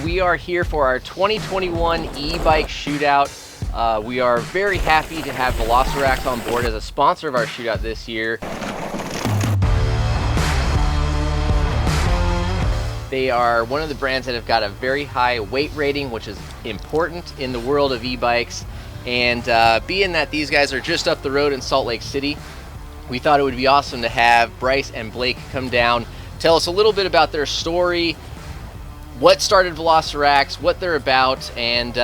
We are here for our 2021 e-bike shootout. We are very happy to have VelociRAX on board as a sponsor of our shootout this year. They are one of the brands that have got a very high weight rating, which is important in the world of e-bikes. And being that these guys are just up the road in Salt Lake City, we thought it would be awesome to have Bryce and Blake come down, tell us a little bit about their story, what started VelociRAX, what they're about, and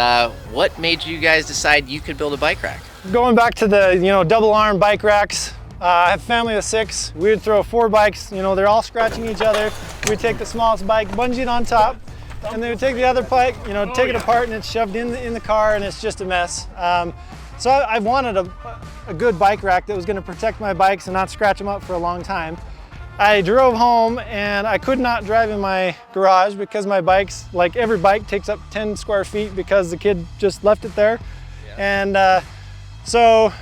what made you guys decide you could build a bike rack. Going back to the double arm bike racks, I have a family of 6. We would throw 4 bikes, they're all scratching each other. We'd take the smallest bike, bungee it on top, and they would take the other bike, take it apart, and it's shoved in the car, and it's just a mess. So I wanted a good bike rack that was going to protect my bikes and not scratch them up for a long time. I drove home and I could not drive in my garage because my bikes, like every bike, takes up 10 square feet because the kid just left it there. Yeah. And so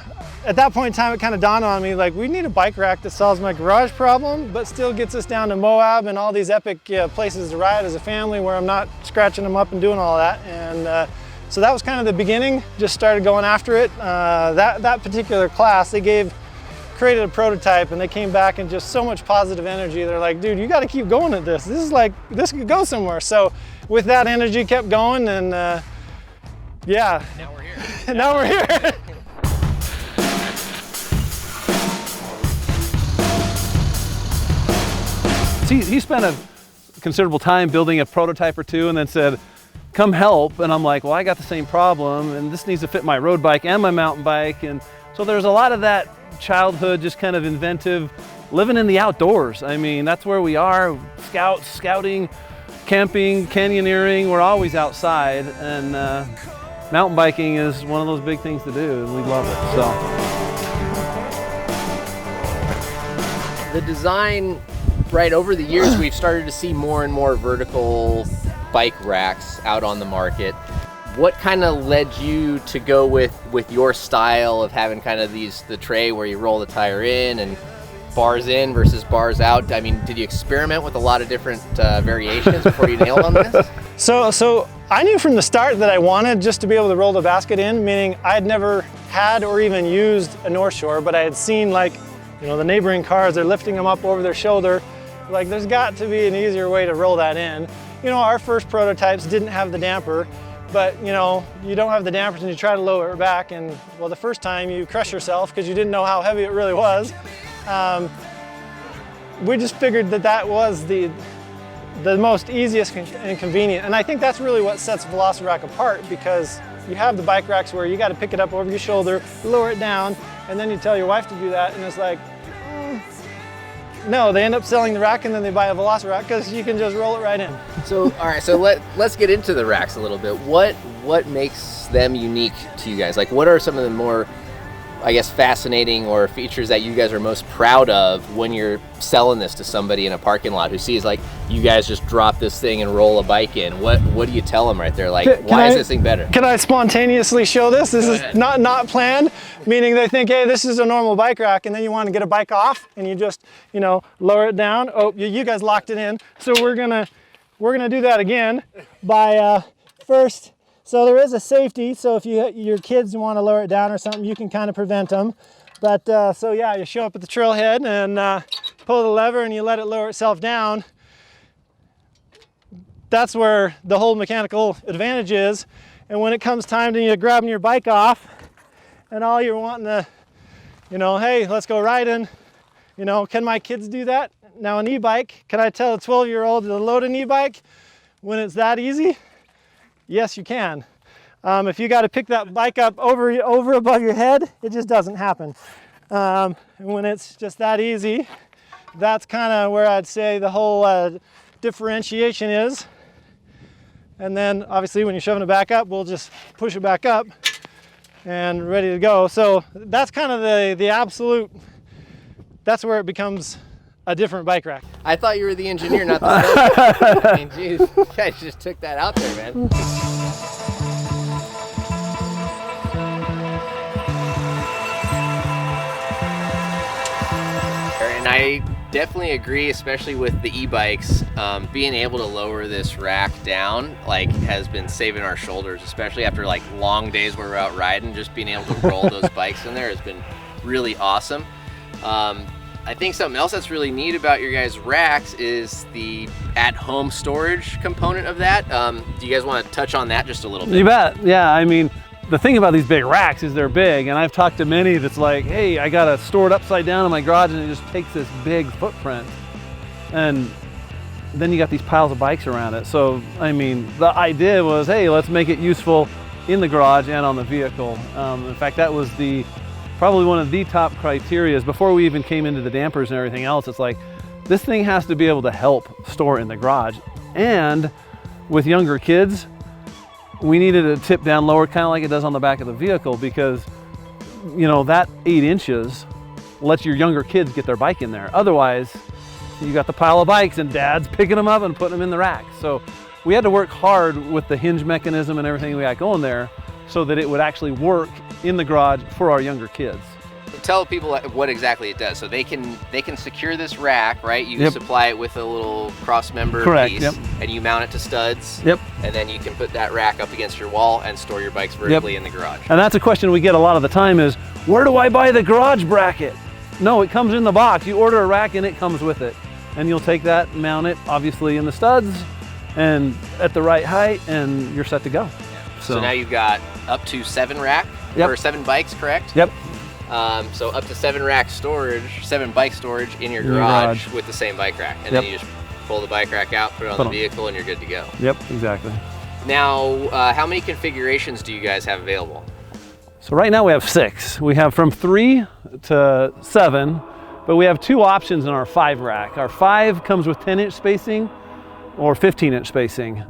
at that point in time, it kind of dawned on me, like, we need a bike rack that solves my garage problem, but still gets us down to Moab and all these epic places to ride as a family where I'm not scratching them up and doing all that. And so that was kind of the beginning, just started going after it. That particular class, they created a prototype and they came back and just so much positive energy. They're like, dude, you got to keep going at this. This could go somewhere. So with that energy, kept going, and yeah. Now we're here. Now we're here. He spent a considerable time building a prototype or two and then said, come help. And I'm like, well, I got the same problem and this needs to fit my road bike and my mountain bike. And so there's a lot of that childhood, just kind of inventive, living in the outdoors. I mean, that's where we are, scouting, camping, canyoneering, we're always outside. And mountain biking is one of those big things to do, and we love it, so. The design, right, over the years, we've started to see more and more vertical bike racks out on the market. What kind of led you to go with your style of having kind of the tray where you roll the tire in and bars in versus bars out? I mean, did you experiment with a lot of different variations before you nailed on this? So I knew from the start that I wanted just to be able to roll the basket in, meaning I had never had or even used a North Shore, but I had seen, like, the neighboring cars, they're lifting them up over their shoulder. Like, there's got to be an easier way to roll that in. Our first prototypes didn't have the damper, but you don't have the dampers and you try to lower it back, and well, the first time you crush yourself because you didn't know how heavy it really was. We just figured that was the most easiest and convenient, and I think that's really what sets VelociRAX apart, because you have the bike racks where you got to pick it up over your shoulder, lower it down, and then you tell your wife to do that, and it's like, no, they end up selling the rack and then they buy a VelociRAX because you can just roll it right in. So, all right, so let's get into the racks a little bit. What makes them unique to you guys? Like, what are some of the more, I guess, fascinating or features that you guys are most proud of when you're selling this to somebody in a parking lot who sees, like, you guys just drop this thing and roll a bike in? What do you tell them right there? Like, why is this thing better? Can I spontaneously show this? This is not planned, meaning they think, hey, this is a normal bike rack, and then you want to get a bike off and you just, lower it down. Oh, you guys locked it in. So we're gonna do that again by first. So there is a safety, so if your kids want to lower it down or something, you can kind of prevent them. But so yeah, you show up at the trailhead and pull the lever and you let it lower itself down. That's where the whole mechanical advantage is. And when it comes time to you grabbing your bike off and all you're wanting to, hey, let's go riding. Can my kids do that? Now an e-bike, can I tell a 12-year-old to load an e-bike when it's that easy? Yes, you can. If you got to pick that bike up over above your head, it just doesn't happen. And when it's just that easy, that's kind of where I'd say the whole differentiation is. And then obviously when you're shoving it back up, we'll just push it back up and ready to go. So that's kind of the absolute, that's where it becomes a different bike rack. I thought you were the engineer, not the builder. I mean, geez, you guys just took that out there, man. And I definitely agree, especially with the e-bikes. Being able to lower this rack down like has been saving our shoulders, especially after like long days where we're out riding. Just being able to roll those bikes in there has been really awesome. I think something else that's really neat about your guys' racks is the at-home storage component of that. Do you guys want to touch on that just a little bit? You bet. Yeah, I mean, the thing about these big racks is they're big, and I've talked to many that's like, hey, I got to store it upside down in my garage, and it just takes this big footprint. And then you got these piles of bikes around it. So, I mean, the idea was, hey, let's make it useful in the garage and on the vehicle. In fact, that was probably one of the top criteria before we even came into the dampers and everything else. It's like, this thing has to be able to help store in the garage. And with younger kids, we needed to tip down lower, kind of like it does on the back of the vehicle, because, you know, that 8 inches lets your younger kids get their bike in there. Otherwise, you got the pile of bikes and dad's picking them up and putting them in the rack. So we had to work hard with the hinge mechanism and everything we got going there so that it would actually work in the garage for our younger kids. Tell people what exactly it does. So they can secure this rack, right? You Yep. supply it with a little cross member Correct, piece, yep. and you mount it to studs. Yep. And then you can put that rack up against your wall and store your bikes vertically in the garage. And that's a question we get a lot of the time is, where do I buy the garage bracket? No, it comes in the box. You order a rack and it comes with it. And you'll take that, mount it, obviously in the studs and at the right height, and you're set to go. So now you've got up to 7 rack, Yep. or 7 bikes, correct? Yep. So up to 7 rack storage, 7 bike storage in your In your garage garage. with the same bike rack. And Yep. then you just pull the bike rack out, put it on the vehicle, and you're good to go. Yep, exactly. Now, how many configurations do you guys have available? So right now we have 6. We have from 3 to 7, but we have 2 options in our 5 rack. Our 5 comes with 10-inch spacing or 15-inch spacing.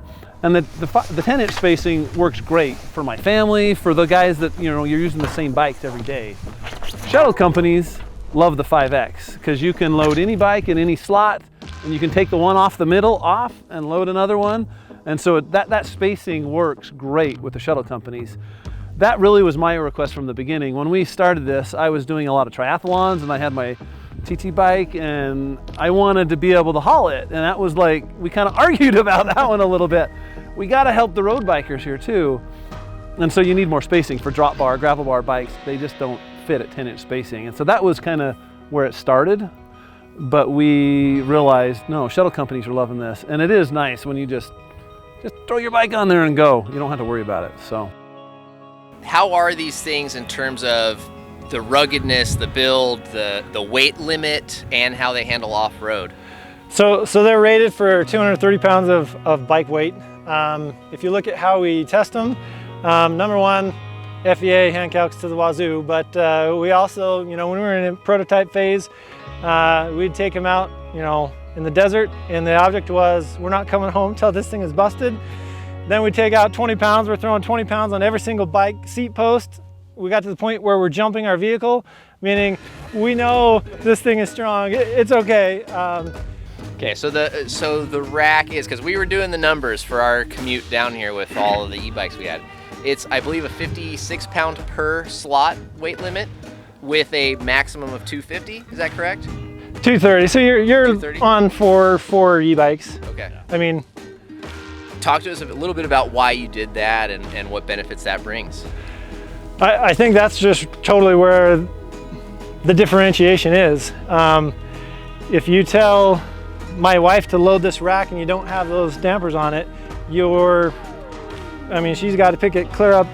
And the 10-inch spacing works great for my family, for the guys that, you know, you're using the same bikes every day. Shuttle companies love the 5X because you can load any bike in any slot, and you can take the one off the middle off and load another one. And so that spacing works great with the shuttle companies. That really was my request from the beginning. When we started this, I was doing a lot of triathlons and I had my TT bike and I wanted to be able to haul it. And that was like, we kind of argued about that one a little bit. We got to help the road bikers here too. And so you need more spacing for drop bar, gravel bar bikes. They just don't fit at 10-inch spacing. And so that was kind of where it started. But we realized, no, shuttle companies are loving this. And it is nice when you just throw your bike on there and go. You don't have to worry about it, so. How are these things in terms of the ruggedness, the build, the weight limit, and how they handle off-road? So they're rated for 230 pounds of bike weight. If you look at how we test them, number one, FEA hand calcs to the wazoo, but we also, you know, when we were in a prototype phase, we'd take them out, you know, in the desert, and the object was, we're not coming home till this thing is busted. Then we take out 20 pounds, we're throwing 20 pounds on every single bike seat post. We got to the point where we're jumping our vehicle, meaning we know this thing is strong, it's okay. Okay, so the rack is, because we were doing the numbers for our commute down here with all of the e-bikes we had. It's, I believe, a 56 pound per slot weight limit with a maximum of 250, is that correct? 230, so you're 230? on four e-bikes. Okay. I mean, talk to us a little bit about why you did that and what benefits that brings. I think that's just totally where the differentiation is. If you tell my wife to load this rack and you don't have those dampers on it, she's got to pick it clear up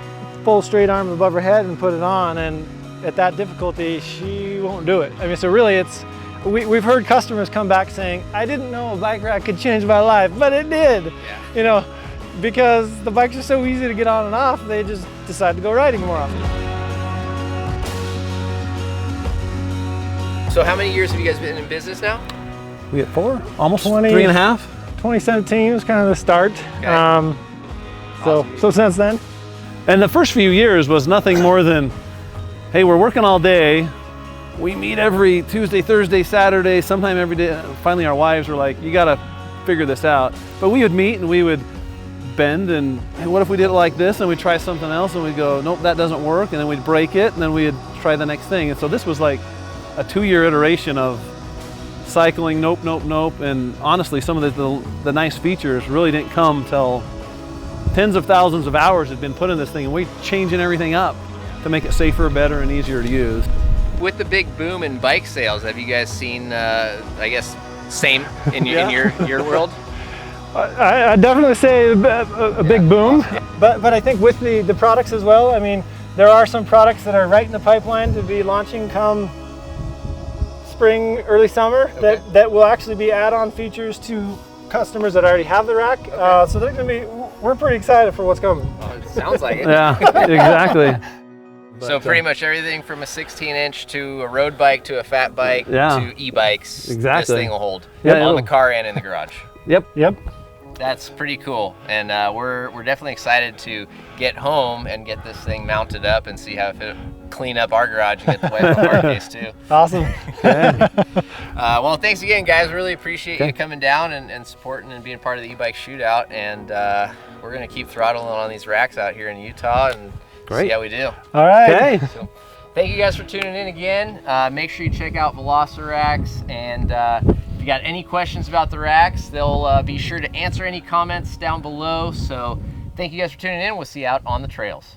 full straight arm above her head and put it on, and at that difficulty, she won't do it. I mean, so really we've heard customers come back saying, I didn't know a bike rack could change my life, but it did. Yeah. You know, because the bikes are so easy to get on and off, they just decide to go riding more often. So how many years have you guys been in business now? We at 4, almost 20. 3.5. 2017 was kind of the start. Okay. So since then. And the first few years was nothing more than, hey, we're working all day. We meet every Tuesday, Thursday, Saturday, sometime every day. Finally, our wives were like, you gotta figure this out. But we would meet and we would bend and, hey, what if we did it like this? And we'd try something else and we'd go, nope, that doesn't work. And then we'd break it and then we'd try the next thing. And so this was like a 2-year iteration of cycling, nope. And honestly, some of the nice features really didn't come till tens of thousands of hours had been put in this thing, and we're changing everything up to make it safer, better, and easier to use. With the big boom in bike sales, have you guys seen, I guess, same in your world? I definitely say a big boom, but I think with the products as well, I mean, there are some products that are right in the pipeline to be launching come spring, early summer, that will actually be add-on features to customers that already have the rack. So they're going to be, we're pretty excited for what's coming. Oh, it sounds like it. Yeah, exactly. So pretty much everything from a 16-inch to a road bike to a fat bike to e-bikes, exactly. This thing will hold Yeah, on the car and in the garage. Yep. That's pretty cool, and we're definitely excited to get home and get this thing mounted up and see how it clean up our garage and get the wife a hard case too. Awesome. Well, thanks again, guys. Really appreciate you coming down and supporting and being part of the e-bike shootout. And we're gonna keep throttling on these racks out here in Utah and see how we do. All right. Okay. So, thank you guys for tuning in again. Make sure you check out VelociRAX, and if you got any questions about the racks, they'll be sure to answer any comments down below. So thank you guys for tuning in. We'll see you out on the trails.